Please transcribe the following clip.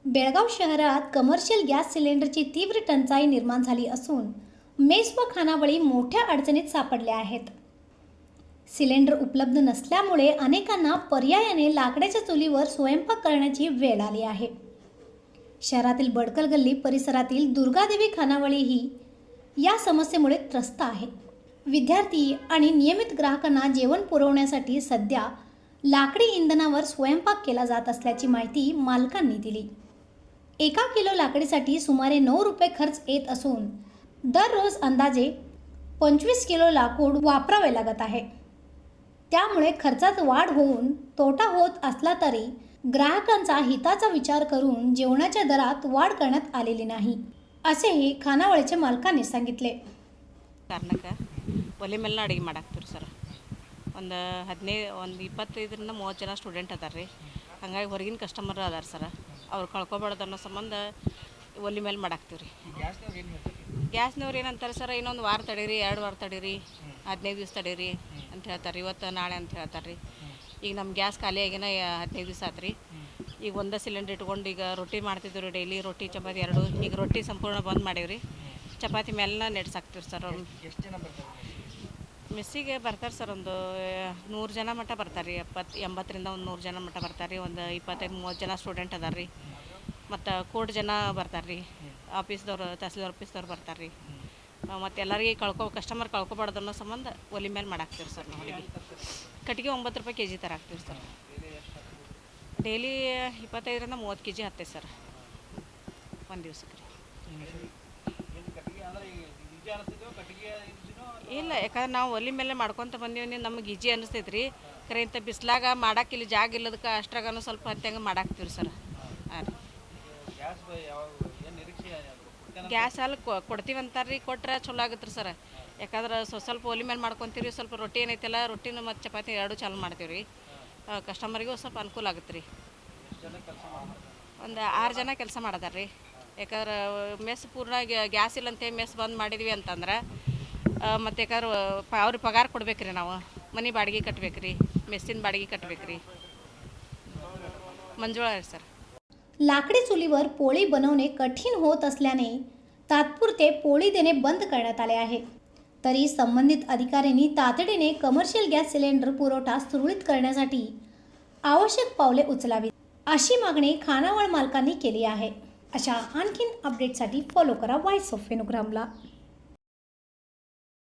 बेळगाव शहरात commercial gas सिलेंडरची तीव्र टंचाई निर्माण झाली असून मेस व खानावळी मोठ्या अडचणीत सापडल्या आहेत. सिलेंडर उपलब्ध नसल्यामुळे अनेकांना पर्यायाने लाकडाच्या चुलीवर स्वयंपाक करण्याची वेळ आली आहे. शहरातील बडकल गल्ली परिसरातील दुर्गादेवी खानावळी ही या समस्येमुळे त्रस्त आहे. विद्यार्थी आणि नियमित ग्राहकांना जेवण पुरवण्यासाठी सध्या लाकडी इंधनावर स्वयंपाक केला जात असल्याची माहिती मालकांनी दिली. 1 किलो लाकडीसाठी सुमारे 9 रुपये खर्च येत असून दररोज अंदाजे 25 किलो लाकूड वापरावे लागत आहे. त्यामुळे खर्चात वाढ होऊन तोटा होत असला तरी ग्राहकांचा हिताचा विचार करून जेवणाच्या दरात वाढ करण्यात आलेली नाही, असेही खानावळीच्या मालकांनी सांगितले. ಕಾರಣಕ್ಕೆ ಒಲೆ ಮೇಲೆ ಅಡುಗೆ ಮಾಡಾಕ್ತೀವಿ ಸರ್. ಒಂದು 25ರಿಂದ 30 ಜನ ಸ್ಟೂಡೆಂಟ್ ಅದಾರ ರೀ. ಹಾಗಾಗಿ ಹೊರಗಿನ ಕಸ್ಟಮರ್ ಅದಾರ ಸರ್. ಅವ್ರು ಕಳ್ಕೊಬಾರ್ದು ಅನ್ನೋ ಸಂಬಂಧ ಒಲೆ ಮೇಲೆ ಮಾಡಾಕ್ತೀವಿ ರೀ. ಗ್ಯಾಸ್ನವ್ರು ಏನಂತಾರೆ ಸರ್, ಇನ್ನೊಂದು ವಾರ ತಡೀರಿ, 2 ವಾರ ತಡೀರಿ, 15 ದಿವಸ ತಡೀರಿ ಅಂತ ಹೇಳ್ತಾರೆ. ಇವತ್ತು ನಾಳೆ ಅಂತ ಹೇಳ್ತಾರೆ ರೀ. ಈಗ ನಮ್ಮ ಗ್ಯಾಸ್ ಖಾಲಿ ಆಗಿನ 15 ದಿವಸ ಆತು ರೀ. ಈಗ ಒಂದೇ ಸಿಲಿಂಡ್ರ್ ಇಟ್ಕೊಂಡು ಈಗ ರೊಟ್ಟಿ ಮಾಡ್ತಿದ್ದೀವಿ ರೀ. ಡೈಲಿ ರೊಟ್ಟಿ ಚಪಾತಿ 2. ಈಗ ರೊಟ್ಟಿ ಸಂಪೂರ್ಣ ಬಂದ್ ಮಾಡೀವಿ ರೀ. ಚಪಾತಿ ಮೇಲೆ ನೆಡ್ಸಾಕ್ತೀವಿ ಸರ್. ಎಷ್ಟು ಜನ ಬರ್ತಾರೆ ಮೆಸ್ಸಿಗೆ ಬರ್ತಾರೆ ಸರ್. ಒಂದು 100 ಜನ ಮಟ್ಟ ಬರ್ತಾರೆ ರೀ. 80ರಿಂದ ಒಂದು 100 ಜನ ಮಟ್ಟ ಬರ್ತಾರೆ ರೀ. ಒಂದು 25-30 ಜನ ಸ್ಟೂಡೆಂಟ್ ಅದಾರ ರೀ. ಮತ್ತು ಕೋಟಿ ಜನ ಬರ್ತಾರೆ ರೀ. ಆಫೀಸ್ದವ್ರು, ತಹಸೀಲ್ದಾರ್ ಆಫೀಸ್ದವ್ರು ಬರ್ತಾರೆ ರೀ. ಮತ್ತು ಎಲ್ಲರಿಗೆ ಕಸ್ಟಮರ್ ಕಳ್ಕೊಬಾರ್ದು ಅನ್ನೋ ಸಂಬಂಧ ಒಲೆ ಮೇಲೆ ಮಾಡಾಕ್ತೀವಿ ಸರ್. ನಾವು ಅಡುಗೆ ಕಟ್ಟಿಗೆ 9 ರೂಪಾಯಿ ಕೆಜಿ ಥರ ಹಾಕ್ತೀವಿ ಸರ್. ಡೈಲಿ 25ರಿಂದ 30 ಕೆಜಿ ಹತ್ತೆ ಸರ್ ಒಂದು ದಿವ್ಸಕ್ಕೆ ರೀ. ಇಲ್ಲ, ಯಾಕಂದ್ರೆ ನಾವು ಒಲೆ ಮೇಲೆ ಮಾಡ್ಕೊತ ಬಂದೀವಿ. ನಮಗೆ ಈಜಿ ಅನಿಸ್ತೈತೆ ರೀ. ಕರೆ ಇಂಥ ಬಿಸ್ಲಾಗ ಮಾಡಕ್ಕೆ ಇಲ್ಲಿ ಜಾಗ ಇಲ್ಲದಕ್ಕೆ ಅಷ್ಟ್ರಾಗನೂ ಸ್ವಲ್ಪ ಹತ್ತಂಗೆ ಮಾಡಾಕ್ತೀವಿ ಸರ್. ಹಾಂ ರೀ. ಗ್ಯಾಸ್ ಅಲ್ಲಿ ಕೊಡ್ತೀವಿ ಅಂತಾರೆ ರೀ. ಕೊಟ್ರೆ ಚಲೋ ಆಗುತ್ತೆ ರೀ ಸರ್. ಯಾಕಂದ್ರೆ ಸ್ವಲ್ಪ ಒಲೆ ಮೇಲೆ ಮಾಡ್ಕೊತೀವಿ. ಸ್ವಲ್ಪ ರೊಟ್ಟಿ ಏನೈತಲ್ಲ, ರೊಟ್ಟಿನ ಮತ್ತು ಚಪಾತಿ 2 ಚಾಲು ಮಾಡ್ತೀವಿ ರೀ. ಕಸ್ಟಮರಿಗೂ ಸ್ವಲ್ಪ ಅನುಕೂಲ ಆಗುತ್ತೆ ರೀ. ಒಂದು 6 ಜನ ಕೆಲಸ ಮಾಡದಾರ ರೀ. ಯಾಕಂದ್ರೆ ಮೆಸ್ ಪೂರ್ಣ ಗ್ಯಾಸ್ ಇಲ್ಲಂತೆ ಮೆಸ್ ಬಂದ್ ಮಾಡಿದ್ವಿ ಅಂತಂದ್ರೆ ಮತ್ತು ಯಾಕಂದ್ರೆ ಅವ್ರಿಗೆ ಪಗಾರ ಕೊಡ್ಬೇಕು ರೀ. ನಾವು ಮನೆ ಬಾಡಿಗೆ ಕಟ್ಬೇಕು ರೀ, ಮೆಸ್ಸಿನ ಬಾಡಿಗೆ ಕಟ್ಬೇಕು ರೀ. मंजुळा आहे सर. लाकडी चुलीवर पोळी बनवणे कठीण होत असल्याने तात्पुरते पोळी देणे बंद करण्यात आले आहे. तरी संबंधित अधिकाऱ्यांनी तातडीने कमर्शियल गॅस सिलेंडर पुरवठा सुरळीत करण्यासाठी आवश्यक पावले उचलावीत, अशी मागणी खानावळ मालकांनी केली आहे. अशा आणखीन अपडेटसाठी फॉलो करा व्हॉइस ऑफ वेणुग्रामला.